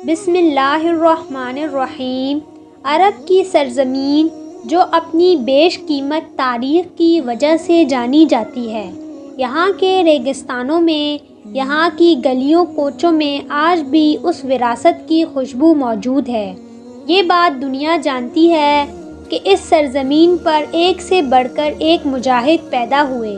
بسم اللہ الرحمن الرحیم۔ عرب کی سرزمین جو اپنی بیش قیمت تاریخ کی وجہ سے جانی جاتی ہے، یہاں کے ریگستانوں میں، یہاں کی گلیوں کوچوں میں آج بھی اس وراثت کی خوشبو موجود ہے۔ یہ بات دنیا جانتی ہے کہ اس سرزمین پر ایک سے بڑھ کر ایک مجاہد پیدا ہوئے،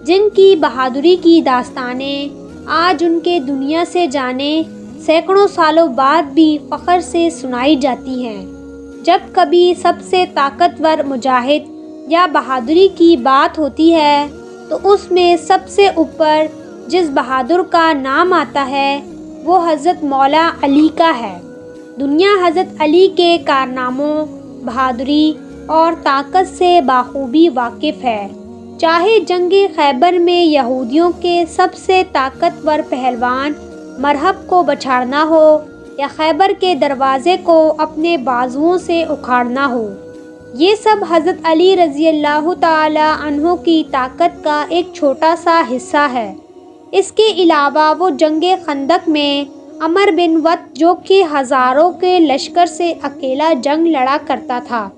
جن کی بہادری کی داستانیں آج ان کے دنیا سے جانے سینکڑوں سالوں بعد بھی فخر سے سنائی جاتی ہیں۔ جب کبھی سب سے طاقتور مجاہد یا بہادری کی بات ہوتی ہے تو اس میں سب سے اوپر جس بہادر کا نام آتا ہے وہ حضرت مولا علی کا ہے۔ دنیا حضرت علی کے کارناموں، بہادری اور طاقت سے بخوبی واقف ہے۔ چاہے جنگ خیبر میں یہودیوں کے سب سے طاقتور پہلوان مرہب کو بچھاڑنا ہو یا خیبر کے دروازے کو اپنے بازوؤں سے اکھاڑنا ہو، یہ سب حضرت علی رضی اللہ تعالی عنہ کی طاقت کا ایک چھوٹا سا حصہ ہے۔ اس کے علاوہ وہ جنگ خندق میں عمر بن وط جو کہ ہزاروں کے لشکر سے اکیلا جنگ لڑا کرتا تھا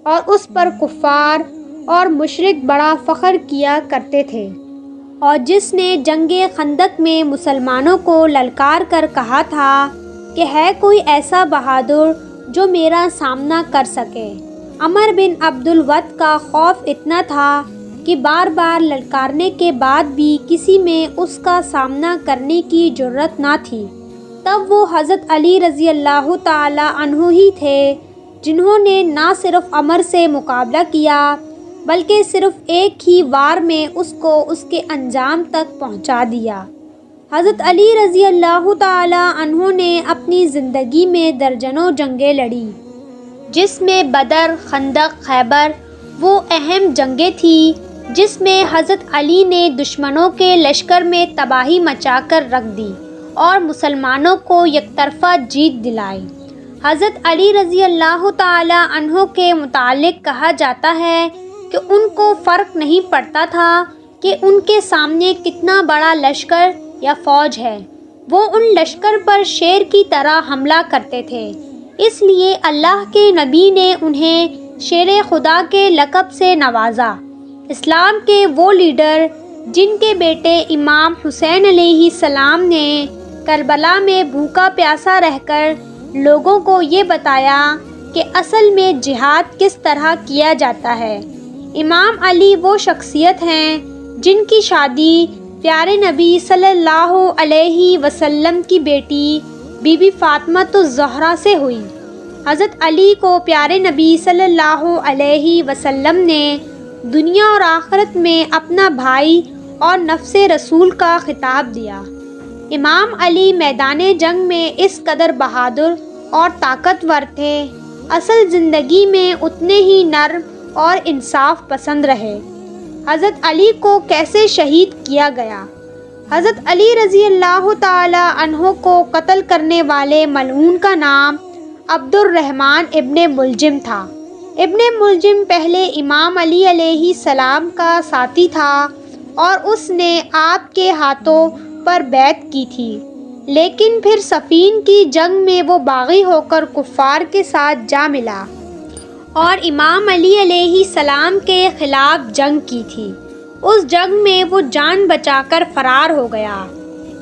اور اس پر کفار اور مشرک بڑا فخر کیا کرتے تھے، اور جس نے جنگ خندق میں مسلمانوں کو للکار کر کہا تھا کہ ہے کوئی ایسا بہادر جو میرا سامنا کر سکے۔ عمر بن عبد الود کا خوف اتنا تھا کہ بار بار للکارنے کے بعد بھی کسی میں اس کا سامنا کرنے کی جرت نہ تھی۔ تب وہ حضرت علی رضی اللہ تعالی عنہ ہی تھے جنہوں نے نہ صرف عمر سے مقابلہ کیا بلکہ صرف ایک ہی وار میں اس کو اس کے انجام تک پہنچا دیا۔ حضرت علی رضی اللہ تعالی عنہ نے اپنی زندگی میں درجنوں جنگیں لڑی، جس میں بدر، خندق، خیبر وہ اہم جنگیں تھیں جس میں حضرت علی نے دشمنوں کے لشکر میں تباہی مچا کر رکھ دی اور مسلمانوں کو یک طرفہ جیت دلائی۔ حضرت علی رضی اللہ تعالی عنہ کے متعلق کہا جاتا ہے کہ ان کو فرق نہیں پڑتا تھا کہ ان کے سامنے کتنا بڑا لشکر یا فوج ہے، وہ ان لشکر پر شیر کی طرح حملہ کرتے تھے۔ اس لیے اللہ کے نبی نے انہیں شیر خدا کے لقب سے نوازا۔ اسلام کے وہ لیڈر جن کے بیٹے امام حسین علیہ السلام نے کربلا میں بھوکا پیاسا رہ کر لوگوں کو یہ بتایا کہ اصل میں جہاد کس طرح کیا جاتا ہے۔ امام علی وہ شخصیت ہیں جن کی شادی پیارے نبی صلی اللہ علیہ وسلم کی بیٹی بی بی فاطمہ الزہرا سے ہوئی۔ حضرت علی کو پیارے نبی صلی اللہ علیہ وسلم نے دنیا اور آخرت میں اپنا بھائی اور نفس رسول کا خطاب دیا۔ امام علی میدان جنگ میں اس قدر بہادر اور طاقتور تھے، اصل زندگی میں اتنے ہی نرم اور انصاف پسند رہے۔ حضرت علی کو کیسے شہید کیا گیا؟ حضرت علی رضی اللہ تعالی عنہ کو قتل کرنے والے ملعون کا نام عبد الرحمن ابن ملجم تھا۔ ابن ملجم پہلے امام علی علیہ السلام کا ساتھی تھا اور اس نے آپ کے ہاتھوں پر بیعت کی تھی، لیکن پھر صفین کی جنگ میں وہ باغی ہو کر کفار کے ساتھ جا ملا اور امام علی علیہ السلام کے خلاف جنگ کی تھی۔ اس جنگ میں وہ جان بچا کر فرار ہو گیا۔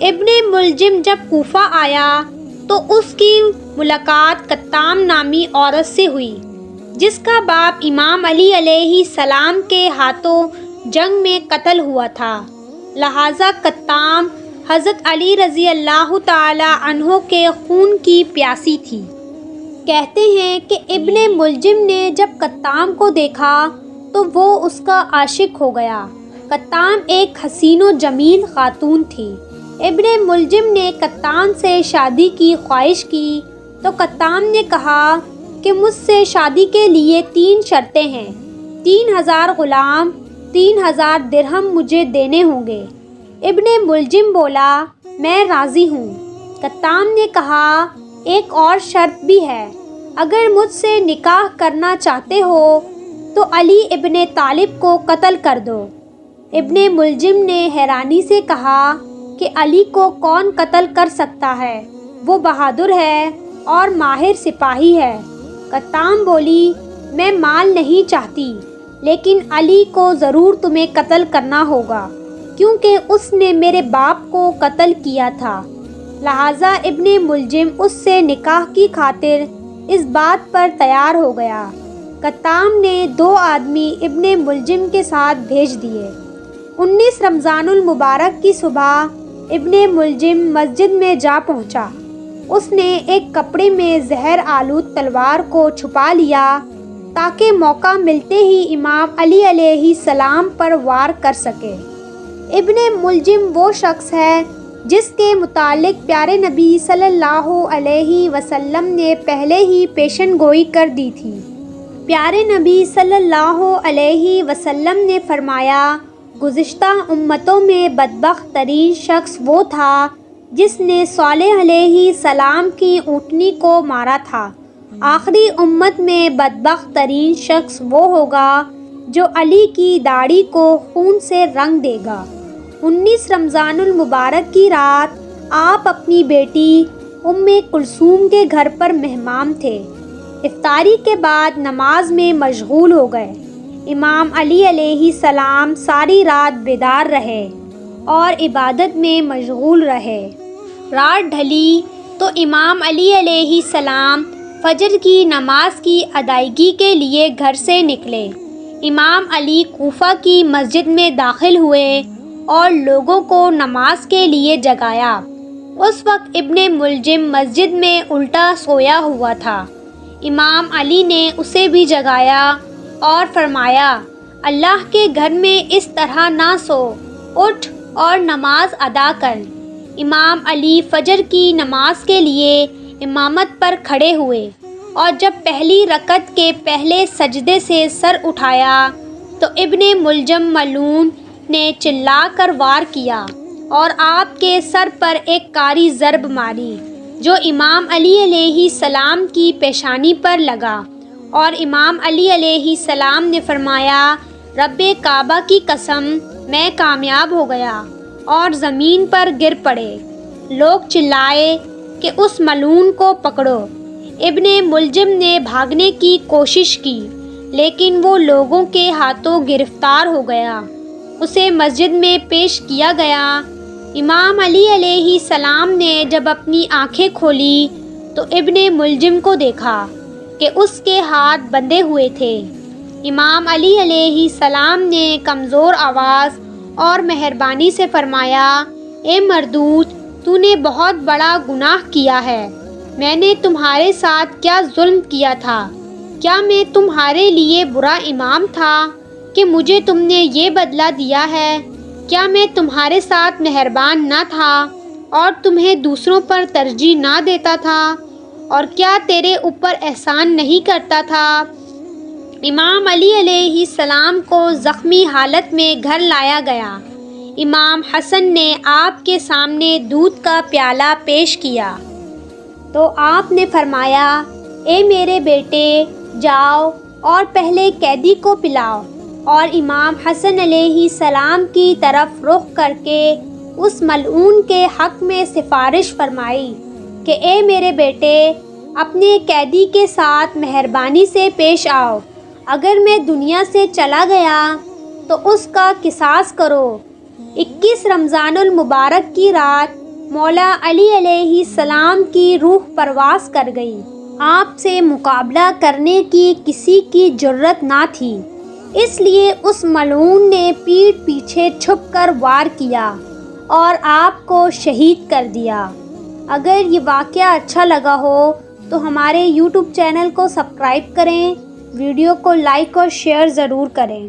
ابن ملجم جب کوفہ آیا تو اس کی ملاقات کتام نامی عورت سے ہوئی جس کا باپ امام علی علیہ السلام کے ہاتھوں جنگ میں قتل ہوا تھا، لہذا کتام حضرت علی رضی اللہ تعالی عنہ کے خون کی پیاسی تھی۔ کہتے ہیں کہ ابن ملجم نے جب کتام کو دیکھا تو وہ اس کا عاشق ہو گیا۔ کتام ایک حسین و جمیل خاتون تھی۔ ابن ملجم نے کتام سے شادی کی خواہش کی تو کتام نے کہا کہ مجھ سے شادی کے لیے 3 شرطیں ہیں، 3000 غلام، 3000 درہم مجھے دینے ہوں گے۔ ابن ملجم بولا میں راضی ہوں۔ کتام نے کہا ایک اور شرط بھی ہے، اگر مجھ سے نکاح کرنا چاہتے ہو تو علی ابن طالب کو قتل کر دو۔ ابن ملجم نے حیرانی سے کہا کہ علی کو کون قتل کر سکتا ہے، وہ بہادر ہے اور ماہر سپاہی ہے۔ کتام بولی، میں مال نہیں چاہتی، لیکن علی کو ضرور تمہیں قتل کرنا ہوگا، کیونکہ اس نے میرے باپ کو قتل کیا تھا۔ لہٰذا ابن ملجم اس سے نکاح کی خاطر اس بات پر تیار ہو گیا۔ کتام نے 2 آدمی ابن ملجم کے ساتھ بھیج دیے۔ 19 رمضان المبارک کی صبح ابن ملجم مسجد میں جا پہنچا۔ اس نے ایک کپڑے میں زہر آلود تلوار کو چھپا لیا تاکہ موقع ملتے ہی امام علی علیہ السلام پر وار کر سکے۔ ابن ملجم وہ شخص ہے جس کے متعلق پیارے نبی صلی اللہ علیہ وسلم نے پہلے ہی پیشن گوئی کر دی تھی۔ پیارے نبی صلی اللہ علیہ وسلم نے فرمایا، گزشتہ امتوں میں بدبخت ترین شخص وہ تھا جس نے صالح علیہ السلام کی اونٹنی کو مارا تھا۔ آخری امت میں بدبخت ترین شخص وہ ہوگا جو علی کی داڑھی کو خون سے رنگ دے گا۔ 19 رمضان المبارک کی رات آپ اپنی بیٹی ام کلثوم کے گھر پر مہمان تھے۔ افطاری کے بعد نماز میں مشغول ہو گئے۔ امام علی علیہ السلام ساری رات بیدار رہے اور عبادت میں مشغول رہے۔ رات ڈھلی تو امام علی علیہ السلام فجر کی نماز کی ادائیگی کے لیے گھر سے نکلے۔ امام علی کوفہ کی مسجد میں داخل ہوئے اور لوگوں کو نماز کے لیے جگایا۔ اس وقت ابن ملجم مسجد میں الٹا سویا ہوا تھا۔ امام علی نے اسے بھی جگایا اور فرمایا، اللہ کے گھر میں اس طرح نہ سو، اٹھ اور نماز ادا کر۔ امام علی فجر کی نماز کے لیے امامت پر کھڑے ہوئے اور جب پہلی رکعت کے پہلے سجدے سے سر اٹھایا تو ابن ملجم ملعون نے چلا کر وار کیا اور آپ کے سر پر ایک کاری ضرب ماری جو امام علی علیہ السلام کی پیشانی پر لگا، اور امام علی علیہ السلام نے فرمایا، رب کعبہ کی قسم میں کامیاب ہو گیا، اور زمین پر گر پڑے۔ لوگ چلائے کہ اس ملعون کو پکڑو۔ ابن ملجم نے بھاگنے کی کوشش کی لیکن وہ لوگوں کے ہاتھوں گرفتار ہو گیا۔ اسے مسجد میں پیش کیا گیا۔ امام علی علیہ السلام نے جب اپنی آنکھیں کھولی تو ابن ملجم کو دیکھا کہ اس کے ہاتھ بندھے ہوئے تھے۔ امام علی علیہ السلام نے کمزور آواز اور مہربانی سے فرمایا، اے مردود، تو نے بہت بڑا گناہ کیا ہے۔ میں نے تمہارے ساتھ کیا ظلم کیا تھا؟ کیا میں تمہارے لیے برا امام تھا کہ مجھے تم نے یہ بدلہ دیا ہے؟ کیا میں تمہارے ساتھ مہربان نہ تھا اور تمہیں دوسروں پر ترجیح نہ دیتا تھا؟ اور کیا تیرے اوپر احسان نہیں کرتا تھا؟ امام علی علیہ السلام کو زخمی حالت میں گھر لایا گیا۔ امام حسن نے آپ کے سامنے دودھ کا پیالہ پیش کیا تو آپ نے فرمایا، اے میرے بیٹے، جاؤ اور پہلے قیدی کو پلاؤ، اور امام حسن علیہ السلام کی طرف رخ کر کے اس ملعون کے حق میں سفارش فرمائی کہ اے میرے بیٹے، اپنے قیدی کے ساتھ مہربانی سے پیش آؤ۔ اگر میں دنیا سے چلا گیا تو اس کا قصاص کرو۔ 21 رمضان المبارک کی رات مولا علی علیہ السلام کی روح پرواز کر گئی۔ آپ سے مقابلہ کرنے کی کسی کی جرت نہ تھی، اس لیے اس ملعون نے پیٹھ پیچھے چھپ کر وار کیا اور آپ کو شہید کر دیا۔ اگر یہ واقعہ اچھا لگا ہو تو ہمارے YouTube چینل کو سبسکرائب کریں، ویڈیو کو لائک اور شیئر ضرور کریں۔